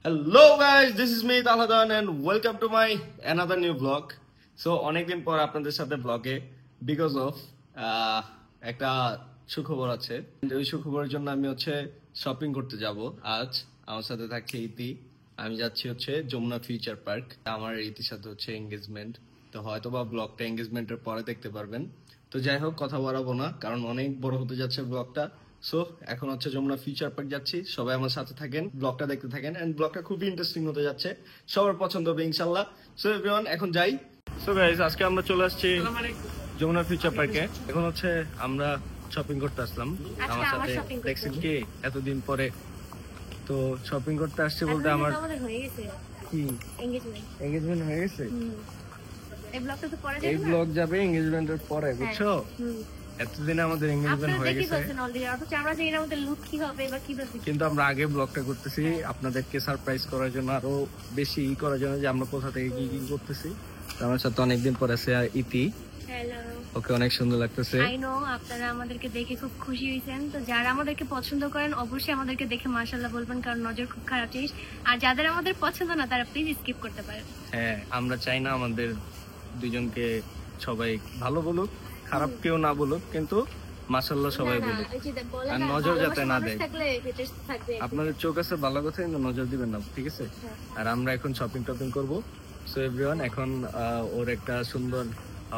Hello guys, this is me Taladan and welcome to my another new vlog. So অনেকদিন পর আপনাদের সাথে ব্লগে বিকজ অফ একটা সুখবর আছে। ওই সুখবরের জন্য আমি শপিং করতে যাব আজ। আমার সাথে থাকছে ইতি। আমি যাচ্ছি যমুনা ফিউচার পার্ক। আমার ইতির সাথে এঙ্গেজমেন্ট। তো হয়তো বা ব্লগটা এঙ্গেজমেন্টের পরে দেখতে পারবেন। তো যাই হোক, কথা বাড়াবো না কারণ অনেক বড় হতে যাচ্ছে ব্লগটা। সো এখন যমুনা ফিউচার পার্ক যাচ্ছি। সবাই আমার সাথে থাকেন, ব্লগটা দেখতে থাকেন এন্ড ব্লগটা খুবই ইন্টারেস্টিং হতে যাচ্ছে। সবার পছন্দ হবে ইনশাআল্লাহ। সো এভরিওয়ান, এখন যাই। সো গাইস, আজকে আমরা চলে আসছি যমুনা ফিউচার পার্কে। এখন আমরা শপিং করতে আসলাম। আমার সাথে দেখছেন কি এতদিন পরে তো শপিং করতে আসছে বলতে আমার কি এঙ্গেজমেন্ট হয়ে গেছে। এই ব্লগ যাবে এঙ্গেজমেন্টের পরে, বুঝছো? এতদিন আমাদের এঙ্গেজমেন্ট হয়ে গেছে কিন্তু আমরা আগে ব্লগটা করতেছি আপনাদেরকে সারপ্রাইজ করার জন্য, আরো বেশি করার জন্য যে আমরা কোথা থেকে কি কি করতেছি। আমার সাথে অনেকদিন পর আছে ইতি। ওকে অনেক সুন্দর লাগতেছে। আই নো আপনারা আমাদেরকে দেখে খুব খুশি হয়েছেন। তো যারা আমাদেরকে পছন্দ করেন অবশ্যই আমাদেরকে দেখে মাশাআল্লাহ বলবেন, কারণ নজর খুব খারাপ জিনিস। আর যাদের আমাদের পছন্দ না তারা প্লিজ স্কিপ করতে পারেন। হ্যাঁ, আমরা চাই না আমাদের দুজনকে সবাই ভালো বলুক, খারাপ কেউ না বলুক, কিন্তু মাশাআল্লাহ সবাই বলুক। আর নজর যাতে না দেয়। আপনাদের চোখ আছে ভালো কথা, কিন্তু নজর দিবেন না, ঠিক আছে? আর আমরা এখন শপিং টপিং করবো। সো এভরিওয়ান, এখন ওর একটা সুন্দর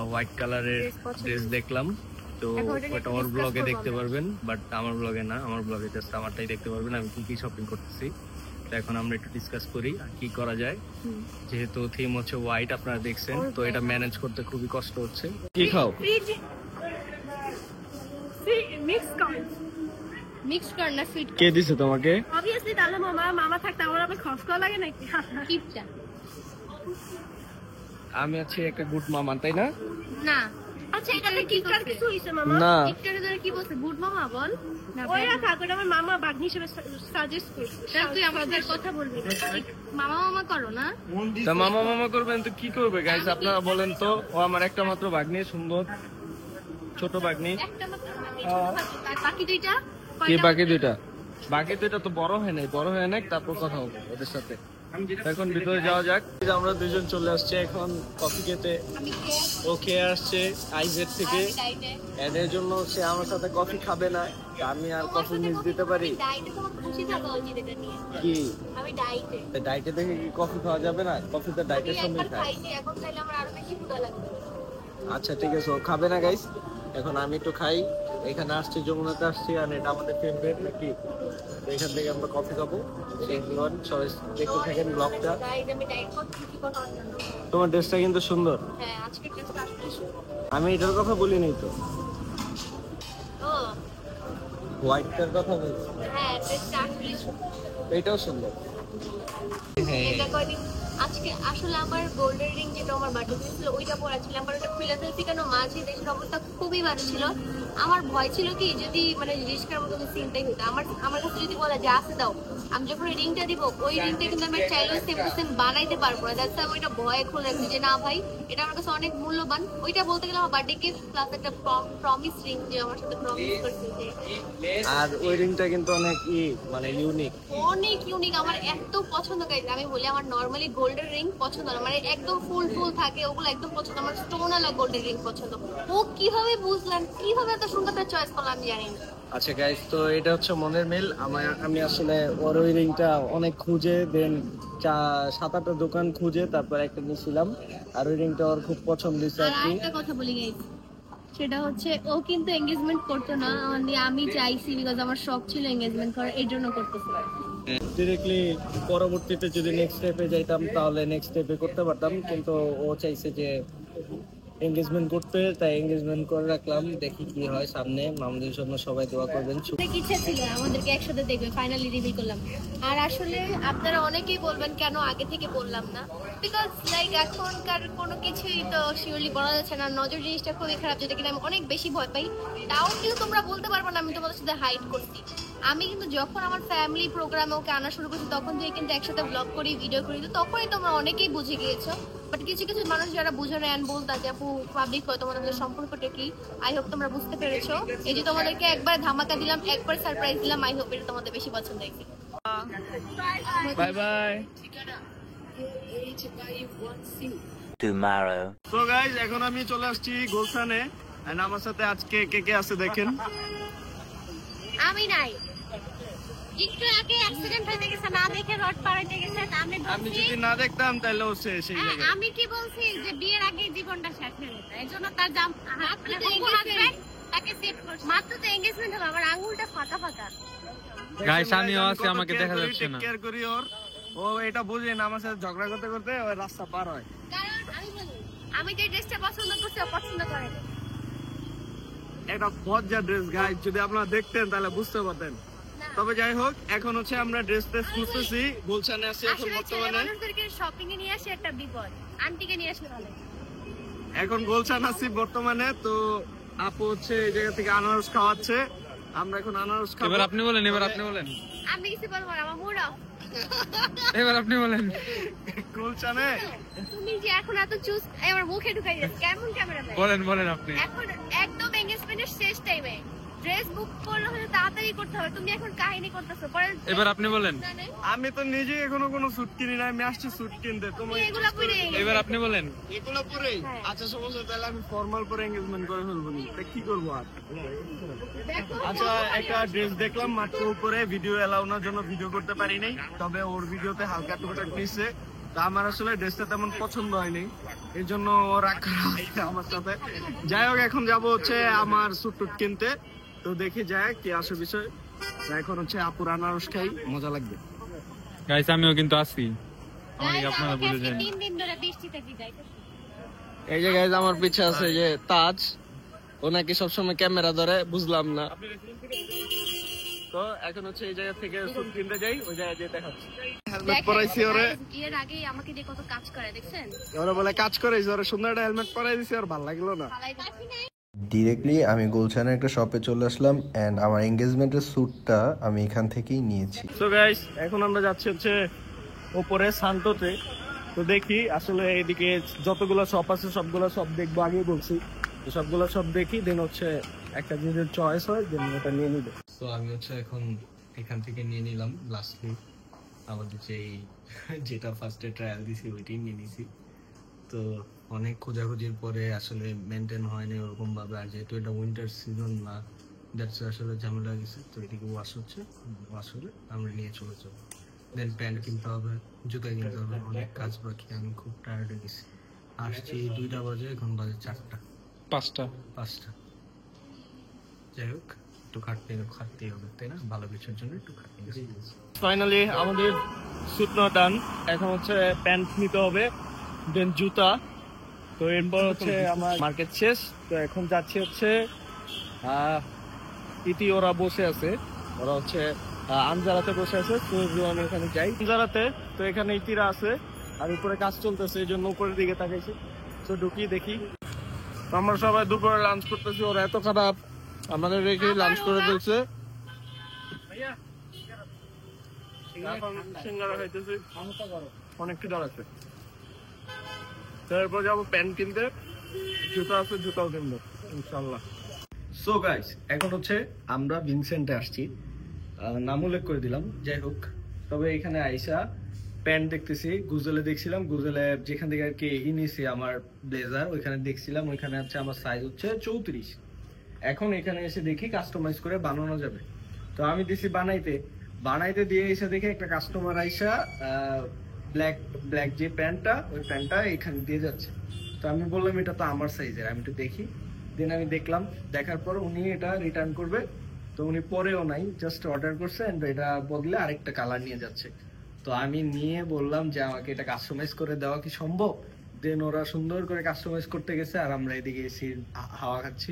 হোয়াইট কালারের ড্রেস দেখলাম। তো ওটা ওর ব্লগে দেখতে পারবেন, বাট আমার ব্লগে না। আমার ব্লগে জাস্ট আমারটাই দেখতে পারবেন আমি কি কি শপিং করতেছি। তো এখন আমরা একটু ডিসকাস করি কি করা যায়। যেহেতু থিম হোয়াইট, আপনারা দেখছেন, তো এটা ম্যানেজ করতে খুবই কষ্ট হচ্ছে। কি খাও? মিক্স কর্ন না সুইট? কে দিছে তোমাকে? অবভিয়াসলি তাহলে মামা থাকতে আমার আবার খরচ করা লাগে নাকি? কিপটা আমি একটা গুড মামা, তাই না? না, আচ্ছা এটাতে কি কিছু হইছে মামা? না, একটারে ধরে কি বলছে? গুড মামা বল না, ওইরা কাকুর আমার মামা বাগনি হিসেবে সাজেস্ট করছে। তাহলে তুই আমাদের কথা বলবি, মামা মামা করো না? তা মামা মামা করবেন তো কি করবে গাইস, আপনারা বলেন তো। ও আমার একটা মাত্র বাগনি, সুন্দর ছোট বাগনি। একটা মাত্র বাকি দুইটা কি? বাকি দুইটা তো বড় হয় নাই, বড় হয় নাই, তারপর কথা হবে ওদের সাথে। এখন ভিতরে যাওয়া যাক। আমরা দুজন চলে আসছে এখন কফি খেতে। ও খেয়ে আসছে আইজেড থেকে, এর জন্য সে আমার সাথে কফি খাবে না। আমি আর কফি মিস দিতে পারি কি? ডাইটে দেখে কি কফি খাওয়া যাবে না? কফি তো ডাইটের সময় খায়। আচ্ছা ঠিক আছে, ও খাবে না গাইস। এখন আমি একটু খাই। এখানে আসছি, যমুনাতে আসছি, আর এটা আমাদের ফেভারিট নাকি। এখান থেকে আমরা কফি খাবো। সবাই দেখতে থাকেন ব্লগটা। তোমার ড্রেসটা কিন্তু সুন্দর। আমি এটার কথা বলিনি তো, হোয়াইটটার কথা বলছি। এটাও সুন্দর। আজকে আসলে আমার গোল্ডেন রিং যেটা আমার বার্থডে ছিল ওইটা পরা ছিল। আমার ওটা খুলে ফেলছি কেন, মাঝে দেশের অবস্থা খুবই ভালো ছিল। আমার ভয় ছিল কি যদি রিস্কার মতো সিনটাই হতো। আমার কাছে যদি বলে যে আসে দাও, আমি যখন রিংটা দিব ওই রিংটা কিন্তু আমি চাইলেও সেম বানাইতে পারবো না। যাতে আমি ওইটা ভয়ে খুলে রাখছি যে না ভাই এটা আমার কাছে অনেক মূল্যবান। ওইটা বলতে গেলে আমার বার্থডে গিফট প্লাস একটা প্রমিস রিং যে আমার সাথে প্রমিস করছে। আর ওই রিংটা কিন্তু অনেক ইউনিক আমার এত পছন্দ। গাইজ আমি বলি আমার নরমালি গোল্ডেন রিং পছন্দ না, একদম ফুল থাকে ওগুলো একদম পছন্দ। আমার স্টোন আলা গোল্ডেন রিং পছন্দ। ও কিভাবে বুঝলাম, কিভাবে এত সুন্দর চয়েস করলাম আমি জানি না। আচ্ছা গাইস, তো এটা মনের মিল। আমি আসলে ওর ওই রিংটা অনেক খুঁজে, দেন 7-8টা দোকান খুঁজে তারপর একটা নিয়েছিলাম। আর ওই রিংটা ওর খুব পছন্দ হয়েছে। আর একটা কথা বলি গাইস, সেটা ও কিন্তু এঙ্গেজমেন্ট করতো না, আমি চাইছি বিকজ আমার শখ ছিল এঙ্গেজমেন্ট করার, এর জন্য করতেছি। ডিরেক্টলি পরবর্তীতে যদি নেক্সট স্টেপে যাইতাম তাহলে নেক্সট স্টেপে করতে পারতাম, কিন্তু ও চাইছে যে এঙ্গেজমেন্ট করতে, তাই এঙ্গেজমেন্ট করে রাখলাম। দেখি কি হয় সামনে। আমাদের জন্য সবাই দোয়া করবেন। অনেক ইচ্ছা ছিল আমাদেরকে একসাথে দেখবে, ফাইনালি রিভিল করলাম। আর আসলে আপনারা অনেকেই বলবেন কেন আগে থেকে বললাম না, বিকজ এখনকার কোনো কিছুই তো শিওরলি বলা যাচ্ছে না। নজর জিনিসটা খুবই খারাপ, যেটা কিনা আমি অনেক বেশি ভয় পাই। তাও কিন্তু তোমরা বলতে পারবো না আমি তোমাদের সাথে হাইড করছি। আমি কিন্তু যখন আমার ফ্যামিলি প্রোগ্রামে ওকে আনা শুরু করছি তখন থেকে কিন্তু একসাথে ব্লগ করি, ভিডিও করি, তো তখনই তোমরা অনেকেই বুঝে গিয়েছো। বাট কিছু মানুষ যারা বুঝে নেন বলতা যে আপু পাবলিক হয় তোমাদের সম্পর্কটা কি, আই হোপ তোমরা বুঝতে পেরেছো। এই যে তোমাদেরকে একবার ধামাকা দিলাম, একবার সারপ্রাইজ দিলাম, আই হোপ এটা তোমাদের বেশি পছন্দ হয়েছে। Bye bye. Tomorrow. তো গাইজ এখন আমি চলে আসছি গুলশানে, and আমার সাথে আজকে কে কে আছে দেখেন। আমি নাই, একটু আগে অ্যাক্সিডেন্ট হয়ে গেছে, না দেখে রড পাড়াইতে গেছেন। আমি আমি বলছি যদি না দেখতাম তাহলে ও সেই জায়গায়। আমি কি বলছি যে বিয়ের আগে জীবনটা শেষ হয়ে যেত, এই জন্য তার তাকে সেভ করছে। মাত্র তো এঙ্গেজমেন্ট হলো, আমার আঙুলটা ফাটা ফাটা। গাইস আমিও আছি, আমাকে দেখা যাচ্ছে না। কেয়ার করি ওর, ও এটা বুঝে না আমার সাথে ঝগড়া করতে করতে ওই রাস্তা পার হয়। কারণ আমি বলি, আমি যে ড্রেসটা পছন্দ করছি ও পছন্দ করে না। একটা মজার ড্রেস গাইজ, যদি আপনারা দেখতেন তাহলে বুঝতে পারতেন। তবে যাই হোক, এখন হচ্ছে আমরা ড্রেস টেস খুঁজতেছি, গুলশানে আছি এখন আসলে ছেলে বর্তমানে। মানুষদেরকে শপিং এ নিয়ে আসে একটা বিপদ, আন্টিকে নিয়ে আসলে ভালো। এখন গুলশান আছি বর্তমানে। তো আপু হচ্ছে এই জায়গা থেকে আনারস খাওয়াচ্ছে, আমরা এখন আনারস খাবো। এবার আপনি বলেন, এবার আপনি বলেন, আমি কিছু বলবো না, আমার মুড অফ। এবার আপনি বলেন। গুলশানে তুমি যে এখন এত চুজ আমার মুখে ঢুকাই যাচ্ছে, কেমন ক্যামেরা বলেন বলেন আপনি। এখন একদম এঙ্গেজমেন্টের শেষ টাইমে ড্রেস বুক করলে হলে তাড়াতাড়ি করতে হবে, তুমি এখন কাহিনী করতেছো। পরে এবার আপনি বলেন। আমি তো নিজে এখনো কোনো স্যুট কিনি না, আমি আসছি স্যুট কিনতে। তুমি তুমি এগুলা পরে এবার আপনি বলেন। এগুলো পরেই হ্যাঁ। আচ্ছা সমস্যা, তাহলে আমি ফর্মাল পরে এঙ্গেজমেন্ট করে ফেলবো নি, তা কি করবো আর। দেখো, আচ্ছা একটা ড্রেস দেখলাম মাত্র, উপরে ভিডিও এলাউনার জন্য ভিডিও করতে পারি নাই, তবে ওর ভিডিওতে হালকা টুকটাক নিচ্ছে। তা আমার আসলে ড্রেসটা তেমন পছন্দ হয়নি, এই জন্য ও রাগ করা হয়েছে আমার সাথে। যাই হোক, এখন যাবো হচ্ছে আমার স্যুট টুট কিনতে। তো দেখি যায় কি আসে বিষয়। এখন হচ্ছে আপুর আনারস খাই, মজা লাগবে। গাইস আমিও কিন্তু আছি, আমাকে guys, আপনারা আমাকে ভুলে আজকে যান। 3 দিন ধরে বৃষ্টিতে ভিজাইতেছে। এই যে গাইজ আমার পিছে আছে যে তাজ, ও নাকি সবসময় ক্যামেরা ধরে, বুঝলাম না। তো এখন হচ্ছে এই জায়গা থেকে স্যুট কিনতে যাই, ওই জায়গায় যেতে দেখাচ্ছি। হেলমেট দেখেন, পরাইছি ওরে, guys, এর আগেই আমাকে দিয়ে কত কাজ করে দেখছেন। ওরা বলে কাজ করাইছি, ওরা সুন্দর একটা হেলমেট পরাই দিছি, আর ভালো লাগলো না। ডিরেক্টলি আমি গুলশানের একটা শপে চলে আসলাম অ্যান্ড আমার এঙ্গেজমেন্টের স্যুটটা আমি এখান থেকেই নিয়েছি। তো গাইস এখন আমরা যাচ্ছি হচ্ছে ওপরে শান্ততে। তো দেখি আসলে এদিকে যতগুলো শপ আছে সবগুলো সব দেখবো, আগেই বলছি। তো সবগুলো সব দেখি, দেন হচ্ছে একটা জিনিসের চয়েস হয়, দেন ওটা নিয়ে নিবে। তো আমি হচ্ছে এখন এখান থেকে নিয়ে নিলাম লাস্টলি আমাদের যেটা ফার্স্টে ট্রায়াল দিছি ওইটাই নিয়ে নিছি। তো অনেক খোঁজাখুঁজির পরে আসলে মেনটেন হয়নি ওরকম ভাবে, আর যেহেতু এটা উইন্টার সিজন না, দ্যাটস আসলে ঝামেলা গেছে। তো এদিকে ওয়াশ হচ্ছে, ওয়াশ হলে আমরা নিয়ে চলে যাবো। দেন প্যান্ট কিনতে হবে, জুতা কিনতে হবে, অনেক কাজ বাকি। আমি খুব টায়ার্ড হয়ে গেছি, আসছি 2টা বাজে, এখন বাজে 4টা 5টা। যাই হোক, একটু খাটতেই হবে, তাই না? ভালো কিছুর জন্য একটু খাটতে হবে। ফাইনালি আমাদের স্যুট না ডান, এখন হচ্ছে প্যান্ট নিতে হবে, দেন জুতা। তো এরপর হচ্ছে আমার মার্কেট শেষ। তো এখন যাচ্ছি হচ্ছে ইতি, ওরা বসে আছে, ওরা হচ্ছে আনজারাতে বসে আছে। তো আমি ওখানে যাই আনজারাতে। তো এখানে ইতিরা আছে, আর উপরে কাজ চলতেছে, এই জন্য উপরের দিকে তাকাইছি। তো ঢুকি দেখি। তো আমরা সবাই দুপুরে লাঞ্চ করতেছি, ওরা এত খারাপ আমাদের রেখে লাঞ্চ করে ফেলছে। এখন সিঙ্গারা খাইতেছি, অনেক খিদা লাগছে। তারপর যাবো প্যান্ট কিনতে, জুতা আছে জুতাও কিনবো ইনশাল্লাহ। সো গাইস এখন হচ্ছে আমরা ভিনসেন্টে আসছি, নাম উল্লেখ করে দিলাম। যাই হোক, তবে এখানে আইসা প্যান্ট দেখতেছি, গুজলে দেখছিলাম, গুজলে যেখান থেকে আর কি নিয়েছি আমার ব্লেজার, ওইখানে দেখছিলাম, ওইখানে হচ্ছে আমার সাইজ হচ্ছে 34। এখন এখানে এসে দেখি কাস্টমাইজ করে বানানো যাবে। তো আমি দিছি বানাইতে দিয়ে এসে দেখি একটা কাস্টমার আইসা ব্ল্যাক যে প্যান্টটা, ওই প্যান্টটা এখানে দিয়ে যাচ্ছে। তো আমি বললাম এটা তো আমার সাইজের, আমি একটু দেখি। দেন আমি দেখলাম, দেখার পর উনি এটা রিটার্ন করবে। তো উনি পরেও নাই, জাস্ট অর্ডার করছে, এটা বদলে আরেকটা কালার নিয়ে যাচ্ছে। তো আমি নিয়ে বললাম যে আমাকে এটা কাস্টমাইজ করে দেওয়া কি সম্ভব? দেন ওরা সুন্দর করে কাস্টমাইজ করতে গেছে, আর আমরা এদিকে এসে হাওয়া খাচ্ছি।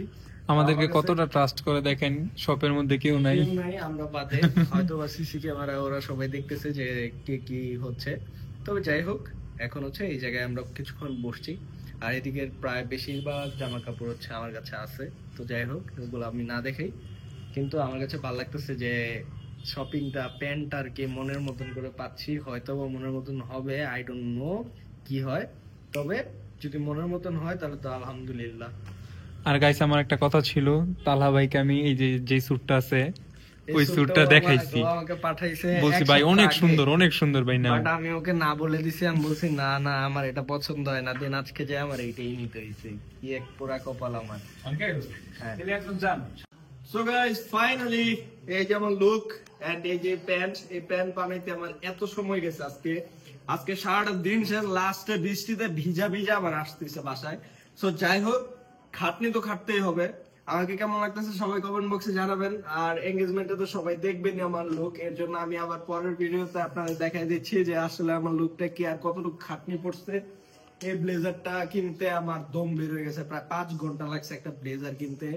আমাদেরকে কতটা ট্রাস্ট করে দেখেন, শপের মধ্যে কেউ নাই। আমরা বাদে হয়তো বা সিসি ক্যামেরা ওরা সবাই দেখতেছে যে কে কি হচ্ছে। তবে যাই হোক, এখন হচ্ছে এই জায়গায় আমরা কিছুক্ষণ বসছি, আর এদিকে প্রায় বেশিরভাগ জামা কাপড় হচ্ছে আমার কাছে আছে। তো যাই হোক, ওগুলো আমি না দেখাই, কিন্তু আমার কাছে ভালো লাগতেছে যে শপিংটা, প্যান্ট আর কি মনের মতন করে পাচ্ছি। হয়তো বা মনের মতন হবে, আই ডোন্ট নো কি হয়, তবে যদি মনের মতন হয় তাহলে তো আলহামদুলিল্লাহ। আর গাইস আমার একটা কথা ছিল, তালহা ভাইকে আমি এই যে স্যুটটা আছে এই ওই স্যুটটাও স্যুটটা দেখাইছি, ও আমাকে পাঠাইছে বলছি এক ভাই সপ্তাহ অনেক আগে। সুন্দর, অনেক সুন্দর ভাই না। বাট আমি ওকে না বলে দিছি, আমি বলছি না না আমার এটা পছন্দ হয় না, দেন আজকে যে আমার এইটাই নিতে হয়েছে, কি এক পুরা কপাল আমার। সো গাইস ফাইনালি এই যে আমার লুক এন্ড এই যে প্যান্ট, এই প্যান্ট বানাইতে আমার এত সময় গেছে আজকে সারাটা দিন শেষ, লাস্টে বৃষ্টিতে ভিজা ভিজা আমার আসতেছে বাসায়। সো যাই হোক, খাটনি তো খাটতেই হবে। আমাকে কেমন লাগতেছে সবাই কমেন্ট বক্সে জানাবেন, আর এঙ্গেজমেন্টে তো সবাই দেখবেন আমার লুক, এর জন্য আমি আবার পরের ভিডিওতে আপনাদের দেখাই দিচ্ছি যে আসলে আমার লুকটা কি আর কতটুকু খাটনি পড়ছে। এই ব্লেজারটা কিনতে আমার দম বের হয়ে গেছে, প্রায় 5 ঘন্টা লাগছে একটা ব্লেজার কিনতে,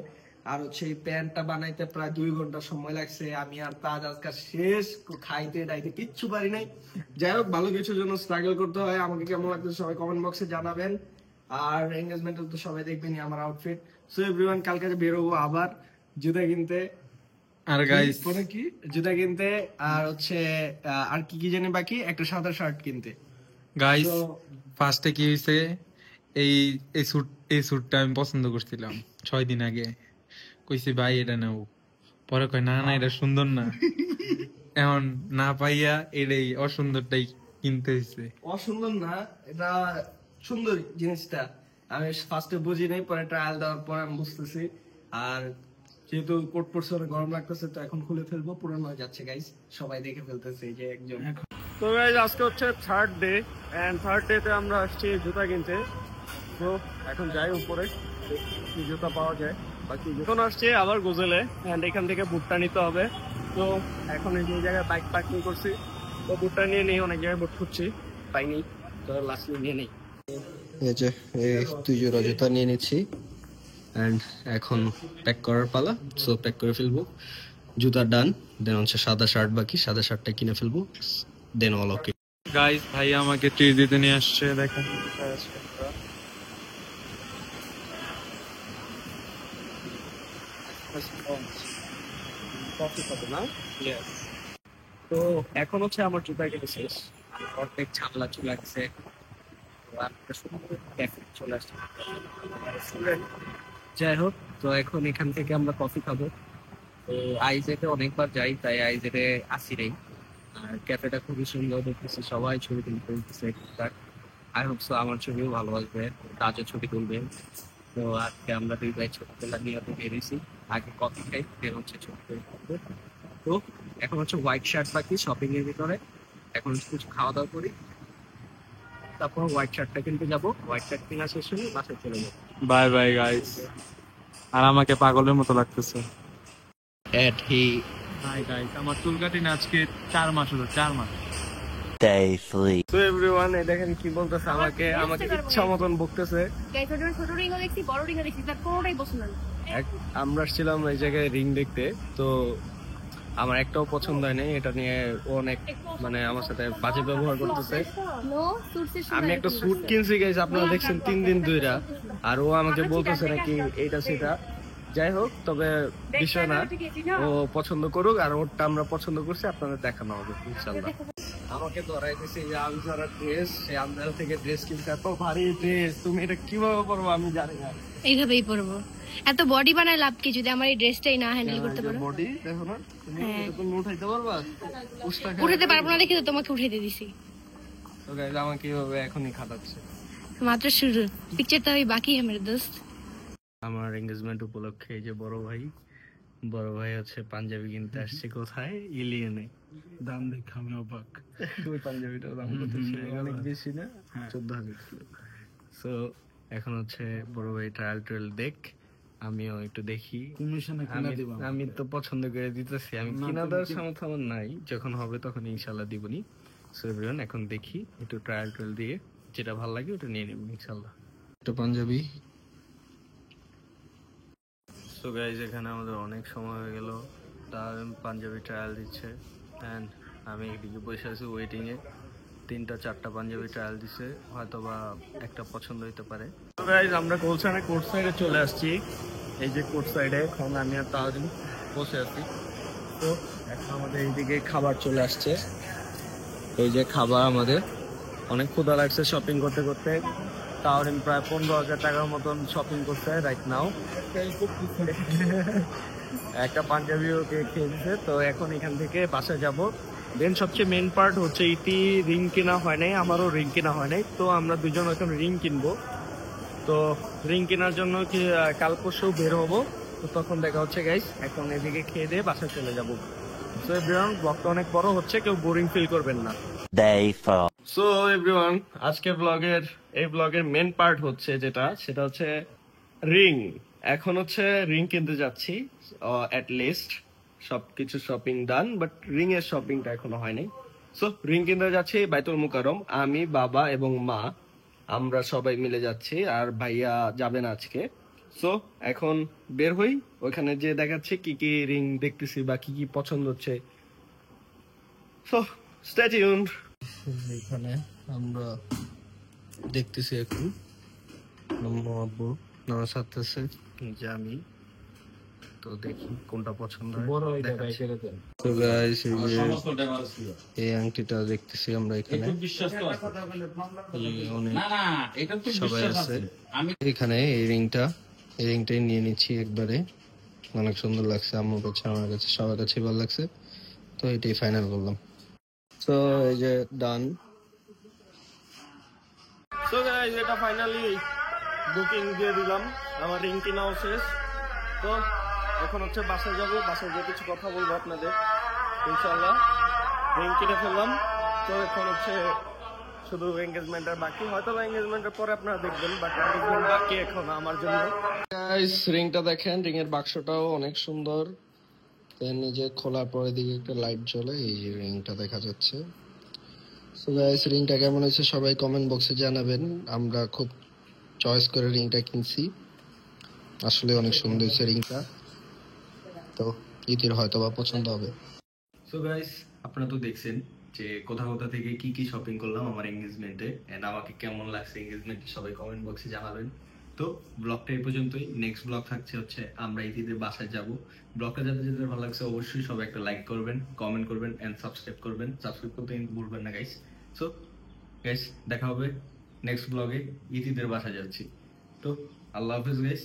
আর হচ্ছে এই প্যান্টটা বানাইতে প্রায় 2 ঘন্টা সময় লাগছে। আমি আর তাজ আজকাল শেষ, খাইতে দাইতে কিচ্ছু পারি নাই। যাই হোক, ভালো কিছুর জন্য স্ট্রাগল করতে হয়। আমাকে কেমন লাগতেছে সবাই কমেন্ট বক্সে জানাবেন, আর এঙ্গেজমেন্টে তো সবাই দেখবেনই আমার আউটফিট। সো এভরিওয়ান, কালকে বেরোবো আবার জুতা কিনতে। আর গাইস পরে কি জুতা কিনতে, আর হচ্ছে আর কি কি জানি বাকি, একটা সাদা শার্ট কিনতে। গাইস তো ফার্স্টে কি হয়েছে, এই এই স্যুটটা আমি পছন্দ করছিলাম 6 দিন আগে, কইছি ভাই এটা নাও, পরে কয় না না এটা সুন্দর না, এখন না পাইয়া এটাই অসুন্দরটাই কিনতে হয়েছে। অসুন্দর না, এটা সুন্দর জিনিসটা। আমি ফার্স্টে বুঝি নাই, পরে ট্রায়াল দেওয়ার পর আমি বুঝতেছি। আর যেহেতু কোট পরছে অনেক গরম লাগতেছে, তো এখন খুলে ফেলবো, পুরানো হয়ে যাচ্ছে গাইস, সবাই দেখে ফেলতেছে এই যে একজন। তো গাইস আজকে হচ্ছে third day, and third day তে আমরা আসছি জুতা কিনতে। তো এখন যাই উপরে, কি জুতা পাওয়া যায়। বাকি যখন আসছে আবার গোজেলে, এন্ড এখান থেকে বুটটা নিতে হবে। তো এখন এই যে জায়গায় বাইক পার্কিং করছি, তো বুটটা নিয়ে নেই, অনেক জায়গায় বুট খুঁজছি পাইনি, তো লাস্টলি নিয়ে নেই। এই যে এই 2 জোড়া জুতা নিয়ে নিচ্ছি, এন্ড এখন প্যাক করার পালা। সো প্যাক করে ফেলবো, জুতা ডান, দেন হচ্ছে সাদা শার্ট বাকি, সাদা শার্টটা কিনে ফেলবো, দেন অল ওকে। গাইস ভাই আমাকে ট্রিট দিতে নিয়ে আসছে, দেখেন তো এখন হচ্ছে আমার জুতা কেটে শেষ, অর্ধেক ছাপলা চলে আসছে, চলে আসছে। যাই হোক, তো এখন এখান থেকে আমরা কফি খাবো। তো আইজেটে অনেকবার যাই, তাই আইজেটে আসি নেই। আর ক্যাফেটা খুবই সুন্দর দেখতেছি, সবাই ছবি তুলতেছে। আই হোপ সো আমার ছবিও ভালো আসবে, তাজও ছবি তুলবে। তো আজকে আমরা 2 ভাই ছবি তোলা নিয়ে বেরিয়েছি, আগে কফি খাই, দেন হচ্ছে ছবি তুলবো। তো এখন হচ্ছে হোয়াইট শার্ট বাকি শপিং এর ভিতরে, এখন কিছু খাওয়া দাওয়া করি, তারপর হোয়াইট শার্টটা কিনতে যাবো। হোয়াইট শার্ট কেনা শেষ হলে বাসায় চলে যাবো। Bye bye guys. আর আমাকে পাগলের মতো লাগতেছে। হাই গাইস, আমার চুল কাটি না আজকে 4 মাস হলো, 4 মাস। তো এভরিওয়ান, এই দেখেন কি বলতেছে আমাকে ইচ্ছা মতন বকতেছে। গাইস ওটা ছোট রিংও দেখছি, বড় রিংও দেখছি, তার কোনোটাই পছন্দ না। আমরা আসছিলাম এই জায়গায় রিং দেখতে, তো আমার একটাও পছন্দ হয় নাই, এটা নিয়ে ও অনেক মানে আমার সাথে বাজে ব্যবহার করতেছে। নো সুটসের আমি একটা স্যুট কিনছি গাইস, আপনারা দেখছেন 3 দিন ধরে, আর ও আমাকে বলতেছে নাকি এইটা সেটা। যাই হোক, তবে বিষয় না, ও পছন্দ করুক, আর ওরটা আমরা পছন্দ করছি, আপনাদের দেখানো হবে ইনশাল্লাহ। আমাকে ধরাই দিয়েছে এই আমজারা ড্রেস, এই আমজারা থেকে ড্রেস কিনতে, এত ভারী ড্রেস, তুমি এটা কিভাবে পরবো আমি জানি না। এইভাবেই পরবো, এত বডি বানায় লাভ কি যদি আমার এই ড্রেসটাই না হ্যান্ডেল করতে পারো। বডি দেখো না, তুমি এটা তুমি উঠাইতে পারবা? উঠাতে পারবো না দেখে তো তোমাকে উঠাইতে দিছি। তো গাইস আমাকে কিভাবে এখনই খাটাচ্ছে। মাত্র শুরু, পিকচার তো আমি বাকি হ্যাঁ মেরে দোস্ত। আমার এঙ্গেজমেন্ট উপলক্ষে এই যে বড় ভাই হচ্ছে পাঞ্জাবি কিনতে আসছে, কোথায়? ইলিয়নে। দাম দেখে আমি অবাক, ওই পাঞ্জাবিটার দাম কত? অনেক বেশি না, 14,000। সো এখন হচ্ছে বড় ভাই ট্রায়াল দেখ, আমিও একটু দেখি। আমি তো পছন্দ করে দিতেছি, আমি কিনা দেওয়ার সামর্থ্য আমার নাই, যখন হবে তখন ইনশাল্লাহ দিবনি। সো এভরিওয়ান, এখন দেখি একটু ট্রায়াল দিয়ে যেটা ভালো লাগে ওটা নিয়ে নেব ইনশাল্লাহ। একটা পাঞ্জাবি। সো গাইজ, এখানে আমাদের অনেক সময় হয়ে গেল, তার পাঞ্জাবি ট্রায়াল দিচ্ছে, অ্যান্ড আমি এদিকে বসে আছি ওয়েটিংয়ে। 3টা-4টা পাঞ্জাবি ট্রায়াল দিচ্ছে, হয়তো বা একটা পছন্দ হইতে পারে। তো গাইজ, আমরা গোলশানে কোর্ট সাইডে চলে আসছি, এই যে কোর্ট সাইডে, এখন আমি আর তাহলে বসে আছি। তো এখন আমাদের এইদিকে খাবার চলে আসছে, এই যে খাবার, আমাদের অনেক ক্ষুধা লাগছে শপিং করতে করতে। তাহরিন প্রায় 15,000 টাকার মতন শপিং করতে রাইট নাও। একটা পাঞ্জাবি ওকে খেয়ে দিছে। তো এখন এখান থেকে বাসায় যাব। দেন সবচেয়ে মেন পার্ট হচ্ছে ইতি রিং কেনা হয় নাই, আমারও রিং কেনা হয় নাই। তো আমরা দুজন এখন রিং কিনবো। তো রিং কেনার জন্য কি কাল পরশু বের হবো। তো তখন দেখা হচ্ছে গাইস। এখন এদিকে খেয়ে দিয়ে বাসায় চলে যাবো। সো এভরিওয়ান, ব্লগটা অনেক বড় হচ্ছে, কেউ বোরিং ফিল করবেন না। সো এভরিওয়ান, আজকে এই ব্লগের মেন পার্ট হচ্ছে সেটা হচ্ছে রিং। এখন হচ্ছে রিং কিনতে যাচ্ছি। অ্যাট লিস্ট সবকিছু শপিং ডান, বাট রিং এর শপিংটা এখনো হয়নি। সো রিং কিনতে যাচ্ছি বাইতুল মুকাররম, আমি, বাবা এবং মা, আমরা সবাই মিলে যাচ্ছি। আর ভাইয়া যাবেন আজকে। সো এখন বের হই, ওইখানে যে দেখাচ্ছে কি কি রিং দেখতেছি বা কি কি পছন্দ হচ্ছে। So stay tuned. এখানে আমরা দেখতেছি এখন আম্মু আব্বু নামাজ সারতেছে, যে আমি তো দেখি কোনটা পছন্দ হয়। তো গাইস, এই আংটিটা দেখতেছি আমরা এখানে, অনেক সবাই আছে এখানে। এই রিংটাই নিয়ে নিচ্ছি একবারে। অনেক সুন্দর লাগছে আম্মুর কাছে, আমার কাছে, সবার কাছে ভালো লাগছে। তো এটাই ফাইনাল করলাম। তো এই যে ডান। সো গাইস, এটা ফাইনালি বুকিং দিয়ে দিলাম, আমার রিং কিনাও শেষ। তো এখন হচ্ছে বাসায় যাব, বাসায় গিয়ে কিছু কথা বলবো আপনাদের ইনশাআল্লাহ। রিং কিনে ফেললাম। তো এখন হচ্ছে শুধু এঙ্গেজমেন্টের বাকি, হয়তো এঙ্গেজমেন্টের পরে আপনারা দেখবেন, বাট এঙ্গেজমেন্ট বাকি এখন আমার জন্য। গাইস, রিংটা দেখেন, রিং এর বাক্সটাও অনেক সুন্দর। দেন এই যে খোলার পরে দিকে একটা লাইট জ্বলে, এই যে রিংটা দেখা যাচ্ছে। সো গাইস, রিংটা কেমন হয়েছে সবাই কমেন্ট বক্সে জানাবেন। আমরা খুব চয়েস করে রিংটা কিনছি, আসলে অনেক সুন্দর হয়েছে রিংটা। তো ইতির হয়তো বা পছন্দ হবে। সো গাইস, আপনারা তো দেখছেন যে কোথা থেকে কি কি শপিং করলাম আমার এঙ্গেজমেন্টে, এন্ড আমাকে কেমন লাগছে এঙ্গেজমেন্টে সবাই কমেন্ট বক্সে জানাবেন। তো ব্লগটা এই পর্যন্তই। নেক্সট ব্লগ থাকছে হচ্ছে আমরা ইতিদের বাসায় যাব। ব্লগটা যাদের ভালো লাগছে অবশ্যই সবাই একটা লাইক করবেন, কমেন্ট করবেন এন্ড সাবস্ক্রাইব করবেন। সাবস্ক্রাইব করতে কিন্তু ভুলবেন না গাইস। সো গাইস, দেখা হবে নেক্সট ব্লগে। ইতিদের বাসায় যাচ্ছি। তো আল্লাহ হাফেজ গাইস।